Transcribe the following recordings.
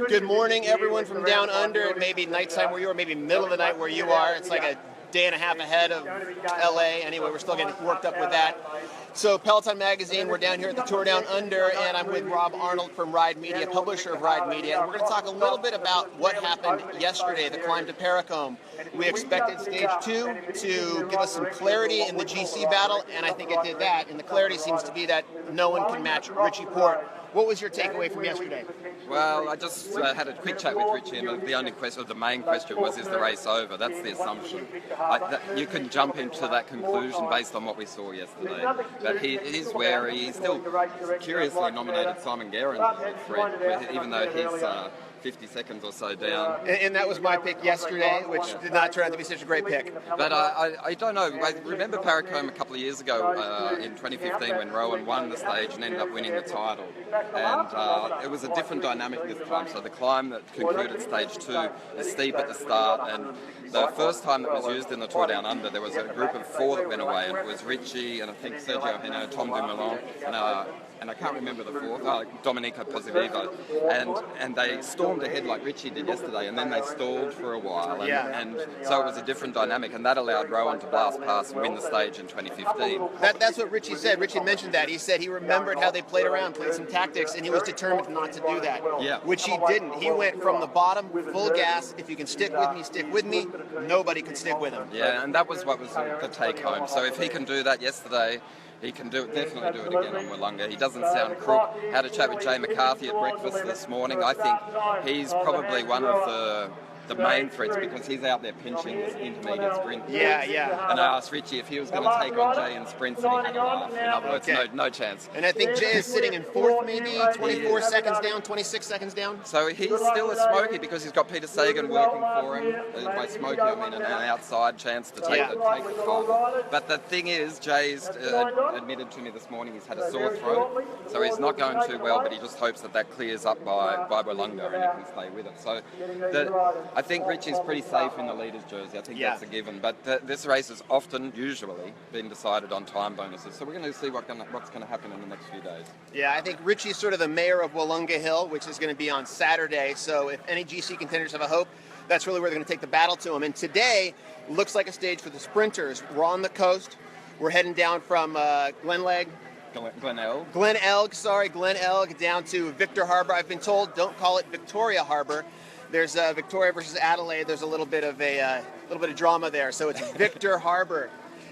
Good morning, everyone from down under. It may be nighttime where you are, maybe middle of the night where you are. It's like a day and a half ahead of LA. Anyway, we're still getting worked up with that. So Peloton Magazine, we're down here at the Tour Down Under, and I'm with Rob Arnold from Ride Media, publisher of Ride Media. And we're going to talk a little bit about what happened yesterday, the climb to Paracombe. We expected Stage 2 to give us some clarity in the GC battle, and I think it did that. And the clarity seems to be that no one can match Richie Porte. What was your takeaway from yesterday? Well, I just had a quick chat with Richie, and the only question, the main question was, is the race over? That's the assumption. You can jump into that conclusion based on what we saw yesterday. But he is wary. He's still curiously nominated Simon Geraint as a threat, even though he's 50 seconds or so down. And that was my pick yesterday, which did not turn out to be such a great pick. But I don't know. I remember Paracombe a couple of years ago in 2015 when Rowan won the stage and ended up winning the title. And it was a different dynamic this time. So the climb that concluded Stage 2 is steep at the start, and the first time that was used in the Tour Down Under, there was a group of 4 that went away, and it was Richie, and I think Sergio Hino, Tom Dumoulin, and I can't remember the 4th, Dominica Positiva, and they stormed ahead like Richie did yesterday, and then they stalled for a while, and so it was a different dynamic, and that allowed Rowan to blast past and win the stage in 2015. That's what Richie said. Richie mentioned that. He said he remembered how they played around, played some tactics, and he was determined not to do that, which he didn't. He went from the bottom, full gas. If you can stick with me, stick with me. Nobody could stick with him. Yeah, and that was what was the take-home. So if he can do that yesterday, he can definitely do it again on Wollonga. He doesn't sound crook. Had a chat with Jay McCarthy at breakfast this morning. I think he's probably one of the main threats because he's out there pinching this intermediate sprint. Yeah. And I asked Richie if he was going to take on Jay in sprints, and he had a laugh. In other words, no chance. And I think Jay is sitting in 4th, maybe 24 seconds down, 26 seconds down. So he's still a smoky because he's got Peter Sagan working for him. By smoky, I mean an outside chance to take the call. But the thing is, Jay's admitted to me this morning he's had a sore throat, so he's not going too well. But he just hopes that clears up by Wollonga and he can stay with it. So I think Richie's pretty safe in the leader's jersey. I think that's a given. But this race has usually been decided on time bonuses. So we're going to see what's going to happen in the next few days. Yeah, I think Richie's sort of the mayor of Wollonga Hill, which is going to be on Saturday. So if any GC contenders have a hope, that's really where they're going to take the battle to him. And today looks like a stage for the sprinters. We're on the coast. We're heading down from Glen Elg down to Victor Harbor. I've been told don't call it Victoria Harbor. There's Victoria versus Adelaide. There's a little bit of drama there, so it's Victor Harbor,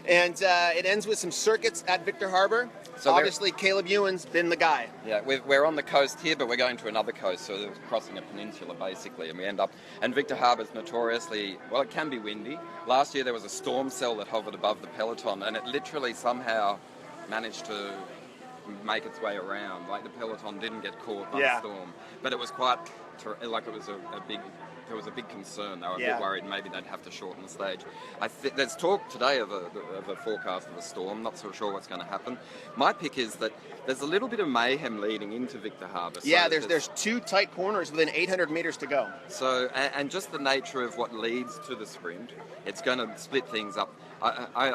and it ends with some circuits at Victor Harbor. So obviously, Caleb Ewan's been the guy. Yeah, we're on the coast here, but we're going to another coast, so we're crossing a peninsula basically, and we end up. And Victor Harbor's notoriously it can be windy. Last year there was a storm cell that hovered above the peloton, and it literally somehow managed to make its way around. Like the peloton didn't get caught by the storm, but it was quite. Like it was there was a big concern. They were a bit worried maybe they'd have to shorten the stage. There's talk today of a forecast of a storm. Not so sure what's going to happen. My pick is that there's a little bit of mayhem leading into Victor Harbor. Yeah, so there's 2 tight corners within 800 meters to go. So and just the nature of what leads to the sprint, it's going to split things up.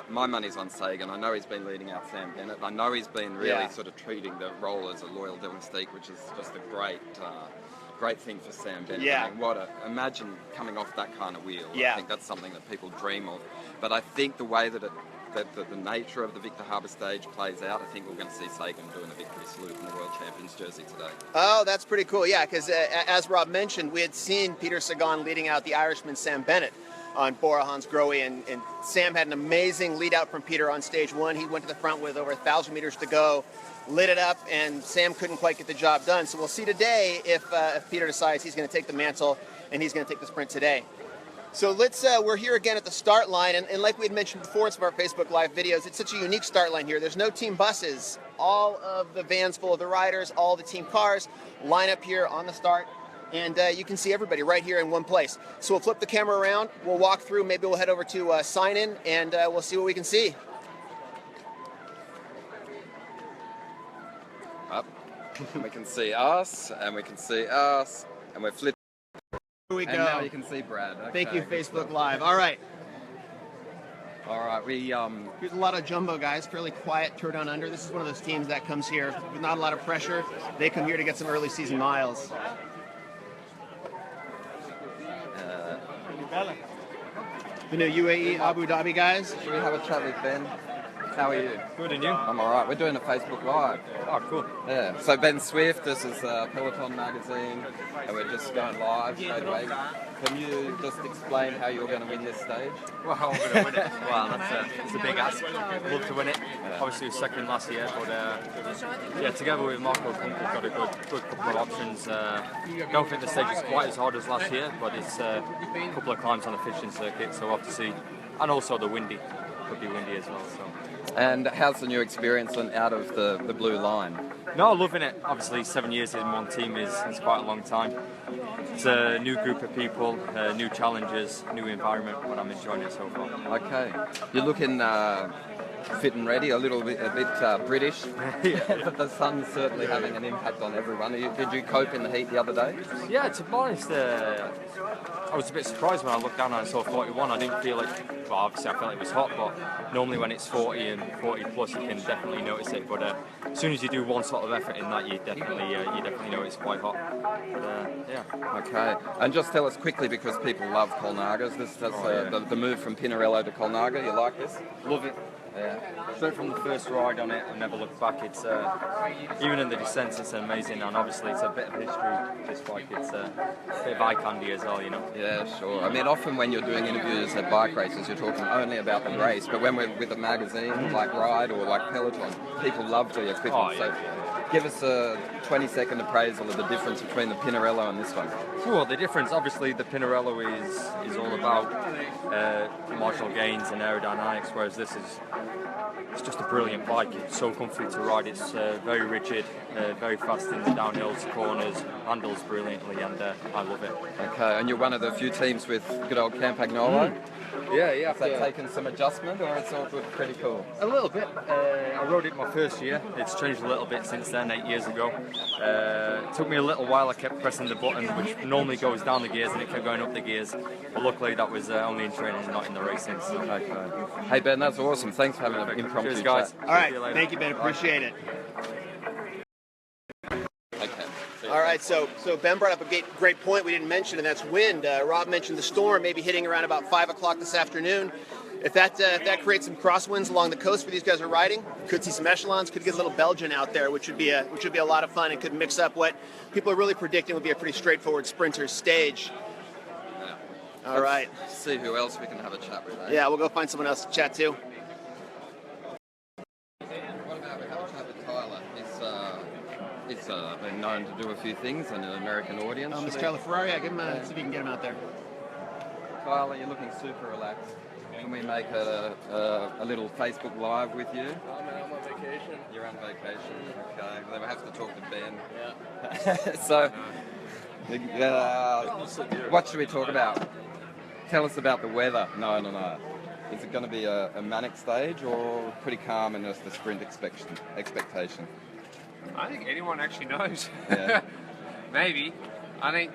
My money's on Sagan. I know he's been leading out Sam Bennett. I know he's been really sort of treating the role as a loyal domestique, which is just a great thing for Sam Bennett. Yeah. I mean, imagine coming off that kind of wheel. Yeah. I think that's something that people dream of. But I think the way that the nature of the Victor Harbor stage plays out, I think we're going to see Sagan doing a victory salute in the World Champions jersey today. Oh, that's pretty cool. Yeah, because as Rob mentioned, we had seen Peter Sagan leading out the Irishman Sam Bennett on Bora Hansgrohe, and Sam had an amazing lead out from Peter on stage 1. He went to the front with over 1,000 meters to go, lit it up, and Sam couldn't quite get the job done. So we'll see today if Peter decides he's going to take the mantle and he's going to take the sprint today. So we're here again at the start line, and like we had mentioned before in some of our Facebook Live videos, it's such a unique start line here. There's no team buses. All of the vans full of the riders, all the team cars line up here on the start. And you can see everybody right here in one place. So we'll flip the camera around, we'll walk through, maybe we'll head over to sign-in, and we'll see what we can see. Up. We can see us, and we can see us, and we're flipping. Here we go. And now you can see Brad. Okay, Thank you, Facebook Live. All right. All right, Here's a lot of jumbo guys, fairly quiet tour down under. This is one of those teams that comes here with not a lot of pressure. They come here to get some early season miles. The new UAE Abu Dhabi guys. should we have a chat with Ben? How are you? Good, and you? I'm all right. We're doing a Facebook Live. Oh, cool. Yeah. So Ben Swift, this is Peloton magazine, and we're just going live straight away. Can you just explain how you're going to win this stage? Well, I'm going to win it. Well, that's a big ask. Love to win it. Obviously, we were second last year, but yeah, together with Marco, we've got a good couple of options. Don't think the stage is quite as hard as last year, but it's a couple of climbs on the fishing circuit, so we'll have to see. And also the windy. Could be windy as well. So. And how's the new experience out of the blue line? No, loving it. Obviously, 7 years in one team is quite a long time. It's a new group of people, new challenges, new environment, but I'm enjoying it so far. Okay. You're looking fit and ready, a bit British, but the sun's certainly having an impact on everyone. Did you cope in the heat the other day? Yeah, to be honest, I was a bit surprised when I looked down and I saw 41. I didn't feel it, well, obviously I felt it was hot, but normally when it's 40 and 40 plus, you can definitely notice it. But as soon as you do one sort of effort in that, you definitely know it's quite hot. But, yeah. Okay, and just tell us quickly, because people love Colnagas. The move from Pinarello to Colnaga. You like this? Love it. Yeah. Straight from the first ride on it, I never looked back. It's even in the descents, it's amazing, and obviously it's a bit of history. This bike, it's a bit of eye candy as well, you know. Yeah, sure. I mean, often when you're doing interviews at bike races, you're talking only about the race, but when we're with a magazine like Ride or like Peloton, people love the equipment. Oh, yeah. So give us a 20-second appraisal of the difference between the Pinarello and this one. Well, the difference, obviously, the Pinarello is all about marginal gains and aerodynamics, whereas this is it's just a brilliant bike. It's so comfy to ride. It's very rigid, very fast in the downhills, corners, handles brilliantly, and I love it. Okay, and you're one of the few teams with good old Campagnolo. Yeah. Has that taken some adjustment, or it's all good, pretty cool? A little bit. I rode it my first year. It's changed a little bit since then, 8 years ago. It took me a little while. I kept pressing the button, which normally goes down the gears, and it kept going up the gears. But luckily, that was only in training, not in the racing. So. Okay. Hey Ben, that's awesome. Thanks for having an impromptu Cheers, guys. chat. All right, thank you, Ben. Appreciate it. All right, so Ben brought up a great point we didn't mention, and that's wind. Rob mentioned the storm maybe hitting around about 5 o'clock this afternoon. If that creates some crosswinds along the coast where these guys are riding, could see some echelons, could get a little Belgian out there, which would be a lot of fun, and could mix up what people are really predicting would be a pretty straightforward sprinter stage. Yeah. All right. See who else we can have a chat with. Eh? Yeah, we'll go find someone else to chat to. What about we have a chat with Tyler? He's been known to do a few things in an American audience. Mr. Tyler Ferrari, yeah, see if you can get him out there. Tyler, you're looking super relaxed. Can we make a little Facebook Live with you? I'm on vacation. You're on vacation. Okay. Then we have to talk to Ben. Yeah. So, what should we talk about? Tell us about the weather. No. Is it going to be a manic stage or pretty calm and just a sprint expectation? I think anyone actually knows. Yeah. Maybe. I think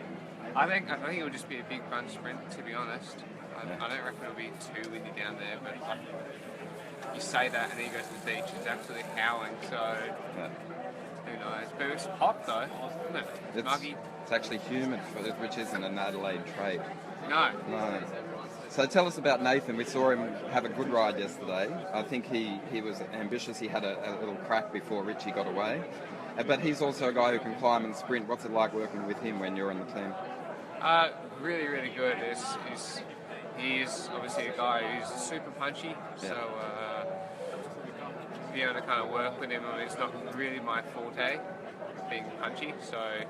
it'll just be a big fun sprint, to be honest. I don't reckon it'll be too windy down there, but you say that and then you go to the beach, it's absolutely howling, so who knows. But it's hot though, isn't it? It's muggy. It's actually humid, which isn't an Adelaide trait. No. So tell us about Nathan. We saw him have a good ride yesterday. I think he was ambitious. He had a little crack before Richie got away. But he's also a guy who can climb and sprint. What's it like working with him when you're on the team? Really, really good. He's obviously a guy who's super punchy, so being able to kind of work with him, it's not really my forte, being punchy, so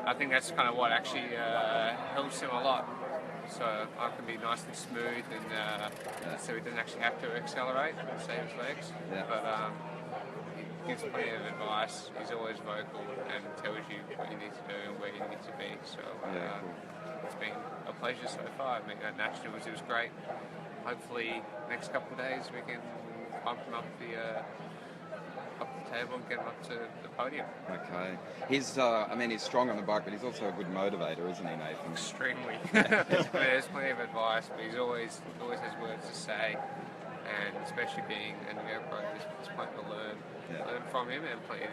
I think that's kind of what actually helps him a lot. So I can be nice and smooth, and so he doesn't actually have to accelerate and save his legs. Yeah. But he gives plenty of advice. He's always vocal and tells you what you need to do and where you need to be. So it's been a pleasure so far. I mean, at Nationals it was great. Hopefully next couple of days we can bump him up the table and get him up to the podium. Okay. He's strong on the bike, but he's also a good motivator, isn't he, Nathan? Extremely. There's plenty of advice, but he always has words to say. and especially being a new pro, there's plenty to learn from him, and plenty.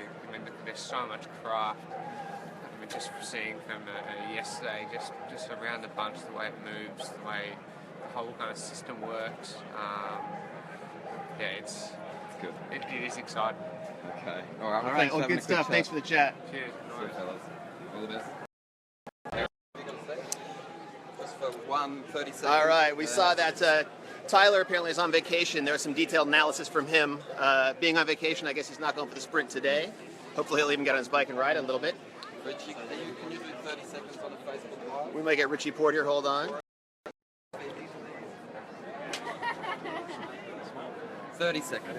There's so much craft. I mean, just seeing from yesterday, just around the bunch, the way it moves, the way the whole kind of system works. It's good. It is exciting. Okay. All right. All right. Well, good stuff. Thanks for the chat. Cheers. Cheers, fellas. All the best. Just for 1:30 seconds. All right. We saw that Tyler apparently is on vacation. There was some detailed analysis from him. Being on vacation, I guess he's not going for the sprint today. Hopefully he'll even get on his bike and ride a little bit. Richie, can you do 30 seconds on a Facebook Live? We might get Richie Porte here. Hold on. 30 seconds.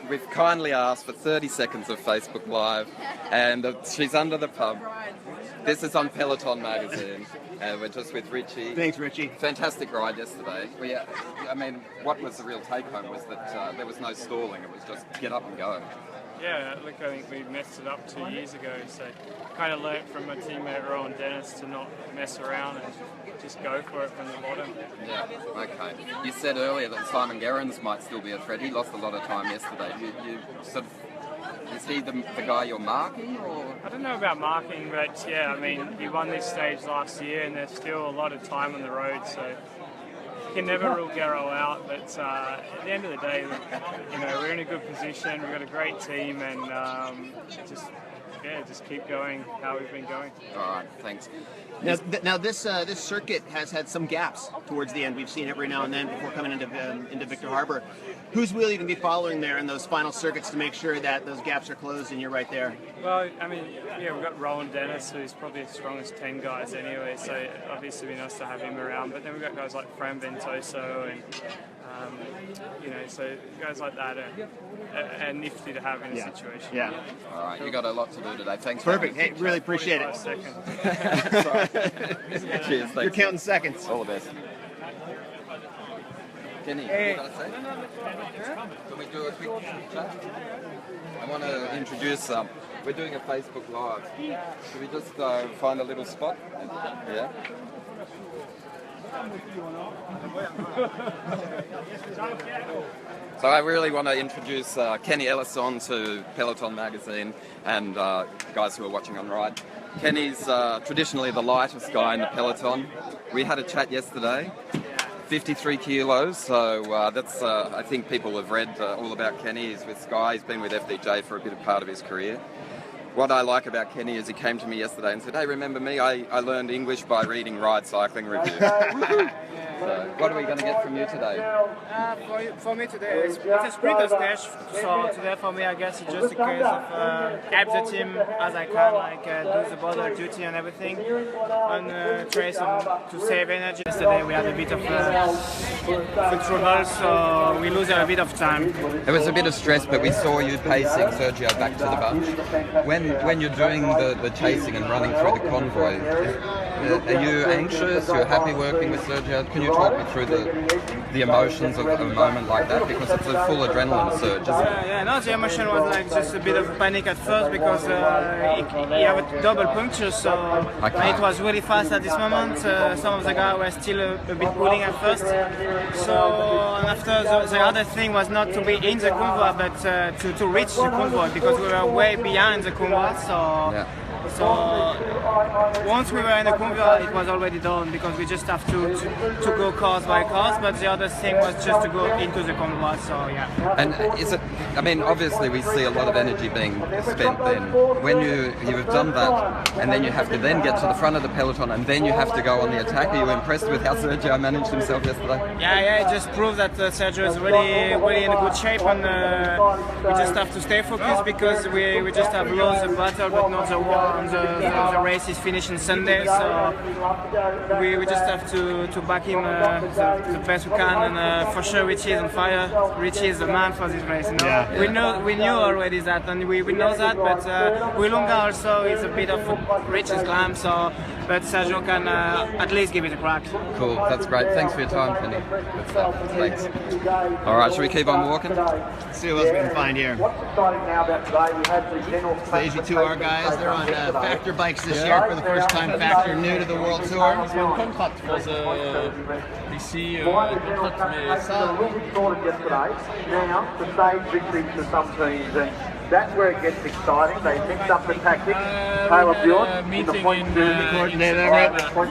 We've kindly asked for 30 seconds of Facebook Live, and she's under the pub. This is on Peloton magazine, and we're just with Richie. Thanks, Richie. Fantastic ride yesterday. I mean, what was the real take-home was that there was no stalling. It was just get up and go. Yeah, look, I think we messed it up 2 years ago, so kind of learnt from my teammate Rowan Dennis to not mess around and just go for it from the bottom. Yeah, okay. You said earlier that Simon Geraint might still be a threat. He lost a lot of time yesterday. You sort of, is he the guy you're marking, or? I don't know about marking, but yeah, I mean, he won this stage last year and there's still a lot of time on the road, so you can never rule Geraint out, but at the end of the day, we're in a good position, we've got a great team, and just keep going how we've been going. All right, thanks. Now this circuit has had some gaps towards the end. We've seen every now and then before coming into Victor Harbor. Who's really going to be following there in those final circuits to make sure that those gaps are closed and you're right there? Well, I mean, yeah, we've got Rowan Dennis, who's probably the strongest 10 guys anyway, so obviously it'd be nice to have him around. But then we've got guys like Fran Ventoso and, so guys like that are nifty to have in a situation. Yeah. All right, you got a lot to do today. Thanks. Perfect. Hey, really appreciate it. Cheers. You're counting seconds. All the best. Kenny, what did I say? Can we do a quick chat? I want to introduce, we're doing a Facebook Live. Should we just find a little spot? Yeah. So I really want to introduce Kenny Ellisonde to Peloton magazine and guys who are watching on Ride. Kenny's traditionally the lightest guy in the Peloton. We had a chat yesterday. 53 kilos, so that's, I think people have read all about Kenny. He's with Sky, he's been with FDJ for a bit of part of his career. What I like about Kenny is he came to me yesterday and said, hey, remember me? I learned English by reading Ride Cycling Review. So, what are we going to get from you today? For me today, it's a sprinter stage, so today for me I guess it's just a case of help the team as I can, do the border duty and everything, and try to save energy. Yesterday we had a bit of trouble, so we lose a bit of time. There was a bit of stress, but we saw you pacing Sergio back to the bunch. When you're doing the chasing and running through the convoy, are you anxious? You're happy working with Sergio? Can you talk me through the emotions of a moment like that? Because it's a full adrenaline surge, isn't it? No, the emotion was like just a bit of panic at first because he had a double puncture, so it was really fast at this moment. Some of the guys were still a bit pulling at first. So and after the other thing was not to be in the convoy, but to reach the convoy because we were way behind the convoy. So once we were in the convoy, it was already done because we just have to go cars by cars. But the other thing was just to go into the convoy. So yeah. And is it? I mean, obviously we see a lot of energy being spent then. When you've done that, and then you have to then get to the front of the peloton, and then you have to go on the attack. Are you impressed with how Sergio managed himself yesterday? Yeah, it just proves that Sergio is really in a good shape, and we just have to stay focused because we just have lost the battle, but not the war. The race is finishing Sunday, so we just have to back him the best we can, and for sure Richie is on fire. Richie is the man for this race. We knew already that, and we know that, but Willunga also is a bit of Richie's glam, so but Sergio can at least give it a crack. Cool, that's great. Thanks for your time, Kenny. Good stuff. Thanks. All right, should we keep on walking? Let's see what else we can find here. Stage 2R guys, they're on Factor bikes this year for the first time. Factor new to the World Tour. C'est un contrat ici, contrat, mais ça. Now, the stage victories for some teams, and that's where it gets exciting. They mix up the tactics. Caleb Bjorn in the point two. Point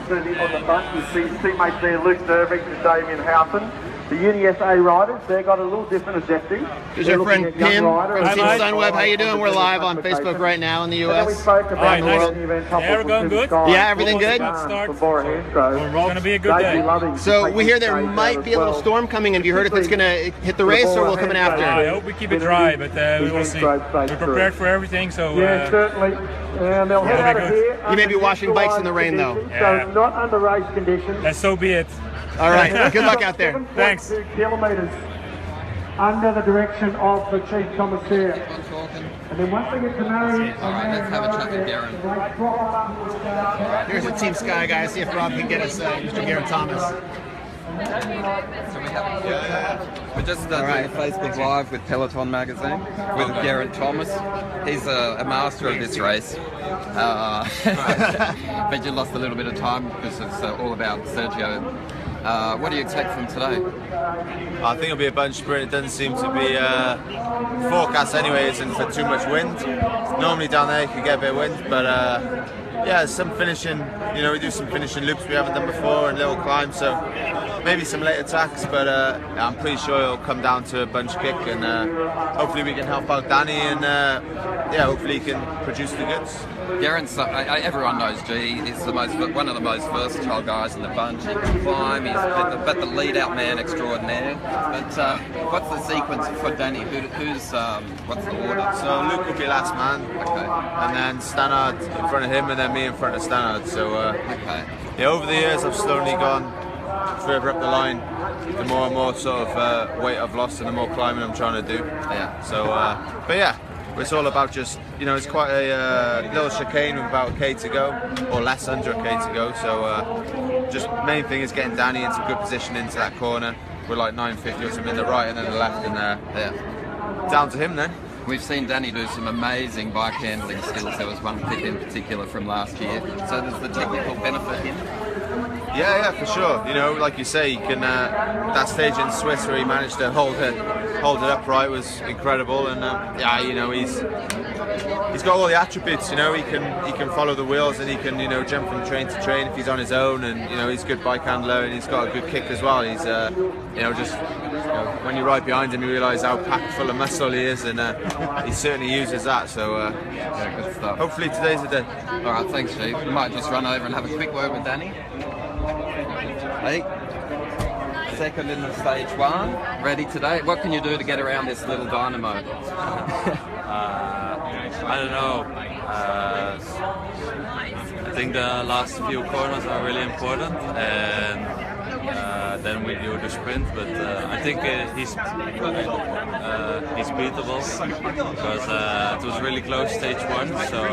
two on the front. You see his teammates there, Luke Nervig and Damien Houghton. The UniSA riders, they've got a little different objective. Here's our friend Pim from Team Sunweb. How you doing? We're live on Facebook right now in the US. Hi, nice. Yeah, we're going good. Yeah, everything good? It's going to be a good day. So we hear there might be a little storm coming in. Have you heard if it's going to hit the race or will it come in after? I hope we keep it dry, but we will see. We're prepared for everything, so yeah, certainly. And they'll head out of here. You may be washing bikes in the rain, though. Yeah. So not under race conditions. And so be it. All right. Good luck out there. Thanks. 2 kilometres under the direction of the chief commissaire. And then once they get to Marion, Let's have a chat with Geraint. Here's the Team Sky guy. See if Rob can get us Mr. Geraint Thomas. We're just doing a Facebook Live with Peloton magazine with Geraint Thomas. He's a master of this race. But you lost a little bit of time because it's all about Sergio. What do you expect from today? I think it'll be a bunch sprint. It doesn't seem to be forecast anyway, isn't for too much wind. Normally down there you can get a bit of wind, but yeah, some finishing, we do some finishing loops we haven't done before and little climbs, so maybe some late attacks, but I'm pretty sure it'll come down to a bunch kick, and hopefully we can help out Danny, and yeah, hopefully he can produce the goods. Geraint's, everyone knows G, he's one of the most versatile guys in the bunch. He can climb, he's but the lead-out man extraordinaire. But what's the sequence for Danny? What's the order? So Luke will be last man, and then Stannard in front of him, and then me in front of Stannard. So yeah, over the years I've slowly gone further up the line. The more and more sort of weight I've lost, and the more climbing I'm trying to do. Yeah. So, but yeah. It's all about just, it's quite a little chicane with about a K to go, or less under a K to go. So just main thing is getting Danny into good position into that corner. We're like 950 or something in the right and then the left, and down to him then. We've seen Danny do some amazing bike handling skills. There was one clip in particular from last year. So there's the technical benefit in. Yeah, for sure. Like you say, you can that stage in Swiss where he managed to hold it upright was incredible, and he's got all the attributes. He can follow the wheels, and he can jump from train to train if he's on his own, and he's a good bike handler, and he's got a good kick as well. He's when you ride behind him, you realise how packed full of muscle he is, and he certainly uses that. So yeah, good stuff. Hopefully today's the day. All right, thanks, Chief. We might just run over and have a quick word with Danny. Hey, second in the stage one, ready today. What can you do to get around this little dynamo? I don't know. I think the last few corners are really important, and then we do the sprint. But I think he's beatable because it was really close stage one. So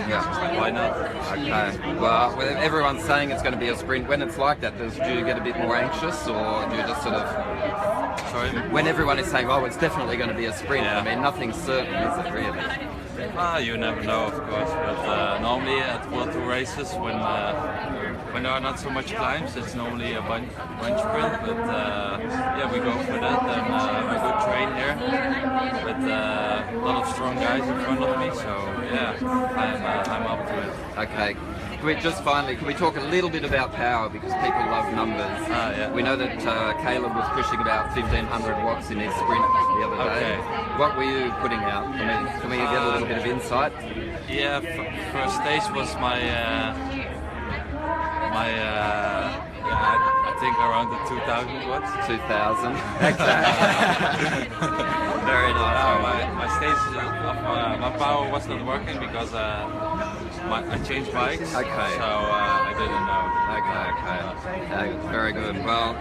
yeah, why not? Okay. Well, everyone's saying it's going to be a sprint. When it's like that, do you get a bit more anxious, or do you just sort of? Sorry. When everyone is saying, "Oh, it's definitely going to be a sprint," Yeah. I mean, nothing's certain, is it really? You never know, of course, but normally at World Tour races, when there are not so much climbs, it's normally a bunch sprint. But yeah, we go for that, and we do train here with a lot of strong guys in front of me. So yeah, I'm up to it. Okay. Can we talk a little bit about power, because people love numbers. Yeah. We know that Caleb was pushing about 1,500 watts in his sprint the other day. Okay. What were you putting out? Can we get a little bit of insight? Yeah, first stage was my I think around the 2,000 watts. 2,000. Very nice. My stage my power was not working because I changed bikes. Okay. So I didn't know. Okay. Very good. Well,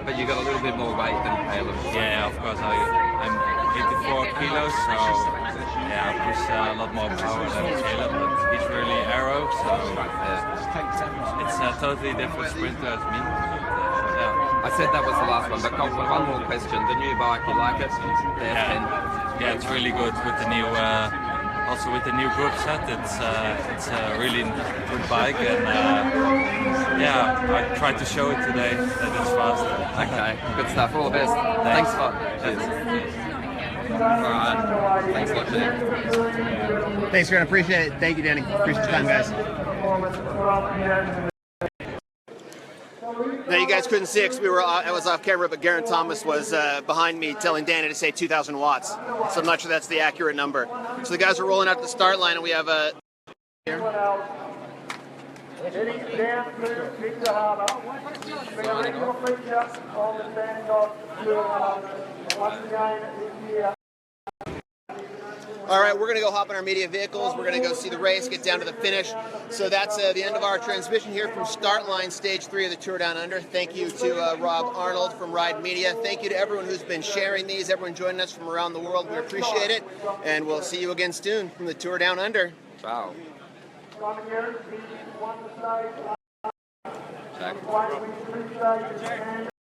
but you got a little bit more weight than Caleb. Yeah, of course. I'm 84 kilos, so yeah, I push a lot more power than Caleb, but he's really aero, so it's a totally different sprinter as me. I said that was the last one, but one more question. The new bike, you like it? The F10? Yeah, it's really good with the new also with the new group set, it's a really good bike, and yeah, I tried to show it today that it's fast. Okay, good stuff. All the best. Thanks a lot. Cheers. All right. Thanks a lot, Jim. Thanks, Geraint. Appreciate it. Thank you, Danny. Appreciate your time, guys. Now, you guys couldn't see it because I was off camera, but Geraint Thomas was behind me telling Danny to say 2,000 watts. So I'm not sure that's the accurate number. So the guys are rolling out to the start line, and we have a... here. Heading down to Victor Harbour. Been a regular feature on the standing off once again this year. All right, we're going to go hop in our media vehicles. We're going to go see the race, get down to the finish. So that's the end of our transmission here from Start Line Stage 3 of the Tour Down Under. Thank you to Rob Arnold from Ride Media. Thank you to everyone who's been sharing these, everyone joining us from around the world. We appreciate it. And we'll see you again soon from the Tour Down Under. Ciao. Check.